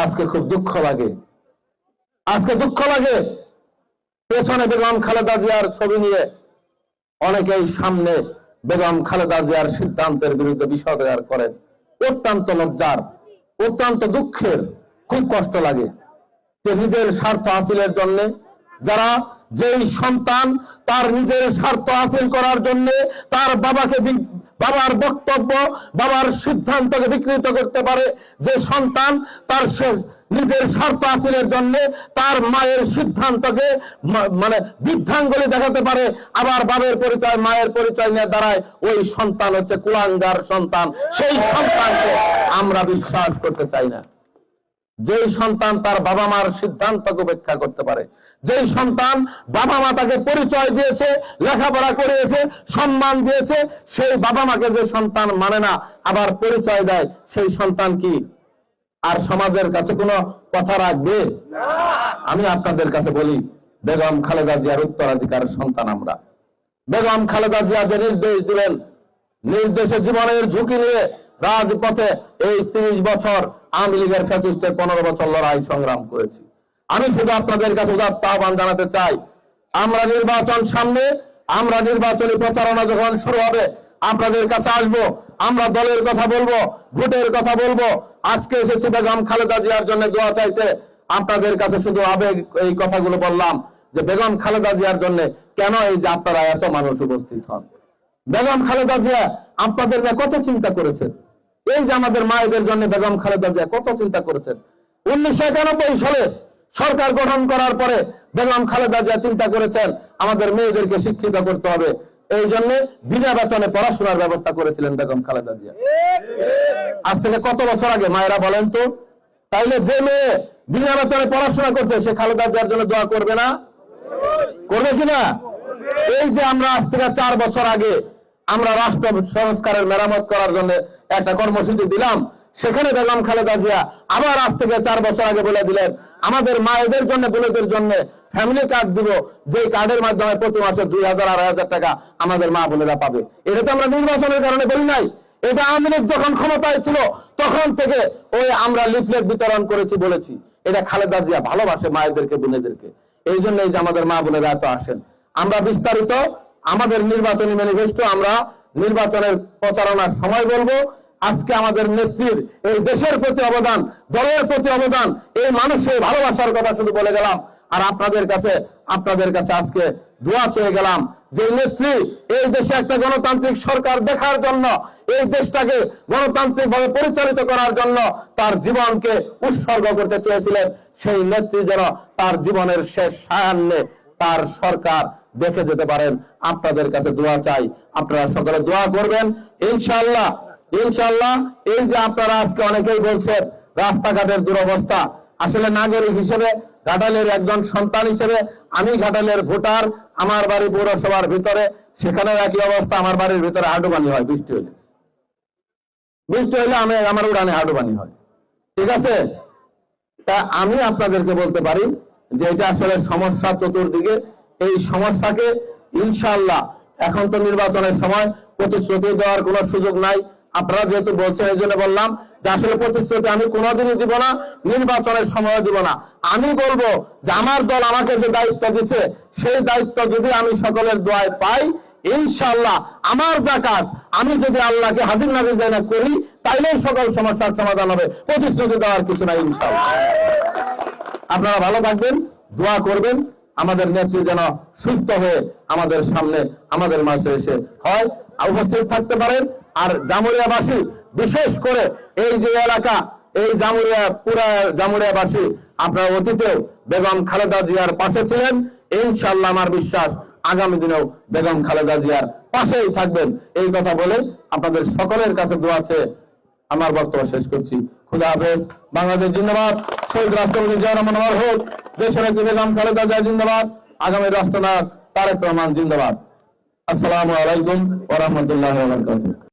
আজকে খুব দুঃখ লাগে। আজকে দুঃখ লাগে পেছনে বেগম খালেদা জিয়ার ছবি নিয়ে অনেকেই সামনে বেগম খালেদা জিয়ার সিদ্ধান্তের বিরুদ্ধে বিষোদ্গার করেন। অত্যন্ত লজ্জার, অত্যন্ত দুঃখের, খুব কষ্ট লাগে যে নিজের স্বার্থ হাসিলের জন্য যারা, যেই সন্তান তার নিজের স্বার্থ হাসিল করার জন্য তার বাবার বক্তব্য, বাবার সিদ্ধান্তকে বিকৃত করতে পারে, যে সন্তান তার নিজের স্বার্থ হাসিলের জন্য তার মায়ের সিদ্ধান্তকে মানে বৃদ্ধাঙ্গুলি দেখাতে পারে, আবার বাবার পরিচয় মায়ের পরিচয় নিয়ে দাঁড়ায়, ওই সন্তান হচ্ছে কুলাঙ্গার সন্তান। সেই সন্তানকে আমরা বিশ্বাস করতে চাই না। যেই সন্তান তার বাবা মার সিদ্ধান্তকে উপেক্ষা করতে পারে, যেই সন্তান বাবা মা তাকে পরিচয় দিয়েছে, লেখাপড়া করিয়েছে, সম্মান দিয়েছে, সেই বাবা মাকে যে সন্তান মানে না, আবার পরিচয় দেয়, সেই সন্তান কি আর সমাজের কাছে কোনো কথা রাখবে? আমি আপনাদের কাছে বলি, বেগম খালেদা জিয়ার উত্তরাধিকার সন্তান আমরা। বেগম খালেদা জিয়া যে নির্দেশ দিলেন, নির্দেশে জীবনের ঝুঁকি নিয়ে রাজপথে এই 30 বছর আওয়ামী লীগের ফ্যাসিস্টের 15 বছর লড়াই সংগ্রাম করেছি। আমি শুধু আপনাদের কাছে উদাত্ত আহ্বান জানাতে চাই, আমরা নির্বাচন সামনে, আমরা নির্বাচনী প্রচারণা যখন শুরু হবে আপনাদের কাছে আসবো, আমরা দলের কথা বলবো, ভোটের কথা বলবো। আজকে এসেছি বেগম খালেদা জিয়ার জন্য দোয়া চাইতে। আপনাদের কাছে শুধু আবেগ এই কথাগুলো বললাম যে বেগম খালেদা জিয়ার জন্য কেন এই যে আপনারা এত মানুষ উপস্থিত হন। বেগম খালেদা জিয়া আপনাদের কত চিন্তা করেছেন, এই যে আমাদের মায়েদের জন্য বেগম খালেদা জিয়া কত চিন্তা করেছেন। 1991 সালে সরকার গঠন করার পরে বেগম খালেদা জিয়া চিন্তা করেছেন আমাদের মেয়েদেরকে শিক্ষিত করতে হবে, এই জন্য বিনা বেতনে পড়াশোনার ব্যবস্থা করেছিলেন বেগম খালেদা জিয়া। আজ থেকে কত বছর আগে মায়েরা বলেন তো? তাইলে যে মেয়ে বিনা বেতনে পড়াশোনা করছে সে খালেদা জিয়ার জন্য দোয়া করবে না? করবে কিনা? এই যে আমরা আজ থেকে 4 বছর আগে আমরা রাষ্ট্র সংস্কারের মেরামত করার জন্য একটা কর্মসূচি দিলাম, সেখানে বেগম খালেদা জিয়া আবার আজ থেকে 4 বছর আগে বলে দিলেন আমাদের মায়েদের জন্য, বোনদের জন্য ফ্যামিলি কার্ড দিব, যে কার্ডের মাধ্যমে প্রতি মাসে 2000 2500 টাকা আমাদের মা বোনেরা পাবে। এটা তো আমরা নির্বাচনের কারণে বলি নাই, এটা আওয়ামী লীগ যখন ক্ষমতায় ছিল তখন থেকে ওই আমরা লিফলেট বিতরণ করেছি, বলেছি এটা খালেদা জিয়া ভালোবাসে মায়েদেরকে, বোনেদেরকে, এই জন্য এই যে আমাদের মা বোনেরা এত আসেন। আমরা বিস্তারিত আমাদের নির্বাচনী ম্যানিফেস্টো আমরা নির্বাচনের প্রচারণার সময় বলবো। আজকে আমাদের নেত্রীর এই দেশের প্রতি অবদান, দলের প্রতি অবদান, এই মানুষের ভালোবাসার কথা শুধু বলে গেলাম। আর আপনাদের কাছে আজকে দোয়া চেয়ে গেলাম যে নেত্রী এই দেশে একটা গণতান্ত্রিক সরকার দেখার জন্য, এই দেশটাকে গণতান্ত্রিক ভাবে পরিচালিত করার জন্য তার জীবনকে উৎসর্গ করতে চেয়েছিলেন, সেই নেত্রী যেন তার জীবনের শেষ সায়ান্নে তার সরকার দেখে যেতে পারেন। আপনাদের কাছে দোয়া চাই, আপনারা সকলে দোয়া করবেন ইনশাআল্লাহ। ইনশাআল্লাহ এই যে আপনারা আজকে অনেকেই বলছেন রাস্তাঘাটের দুরবস্থা, আসলে নাগরিক হিসেবে, ঘাটালের একজন সন্তান হিসেবে, আমি ঘাটালের ভোটার, আমার বাড়ি পৌরসভার ভিতরে, সেখানে একই অবস্থা। আমার বাড়ির ভিতরে হাঁটুপানি হয়, বৃষ্টি হইলে আমার উড়ানে হাঁটুপানি হয়, ঠিক আছে? তা আমি আপনাদেরকে বলতে পারি যে এটা আসলে সমস্যা চতুর্দিকে। এই সমস্যাকে ইনশাআল্লাহ, এখন তো নির্বাচনের সময় প্রতিশ্রুতি দেওয়ার কোনো সুযোগ নাই, আপনারা যেহেতু বলছেন এই জন্য বললাম যে আসলে প্রতিশ্রুতি আমি কোনোদিনই দিব না, নির্বাচনের সময় দিব না। আমি বলবো যে আমার দল আমাকে যে দায়িত্ব দিচ্ছে সেই দায়িত্ব যদি আমি সকলের দোয়ায় পাই, ইনশাআল্লাহ আমার যা কাজ আমি যদি আল্লাহকে হাজির নাজির জানা করি তাইলেই সকল সমস্যার সমাধান হবে, প্রতিশ্রুতি দেওয়ার কিছু নাই ইনশাআল্লাহ। আপনারা ভালো থাকবেন, দোয়া করবেন আমাদের নেত্রী যেন সুস্থ হয়ে আমাদের সামনে, আমাদের মাঝে এসে হয় উপস্থিত থাকতে পারেন। আর জামুরিয়াবাসী, বিশেষ করে এই যে এলাকা, এই জামুরিয়া, পুরা জামুরিয়াবাসী আপনারা অতীতেও বেগম খালেদা জিয়ার পাশে ছিলেন, ইনশাআল্লাহ আমার বিশ্বাস আগামী দিনেও বেগম খালেদা জিয়ার পাশেই থাকবেন। এই কথা বলে আপনাদের সকলের কাছে দোয়া চেয়ে আমার বক্তব্য শেষ করছি। খুদা হাফেজ। বাংলাদেশ জিন্দাবাদ। শহীদ রাষ্ট্রপতি জিয়া রহমান হোক। দেশের বেগম খালেদা জিয়া জিন্দাবাদ। আগামী রাষ্ট্রনায়ক তারেক রহমান জিন্দাবাদ। আসসালামু আলাইকুম ওয়া রাহমাতুল্লাহি ওয়া বারাকাতুহু।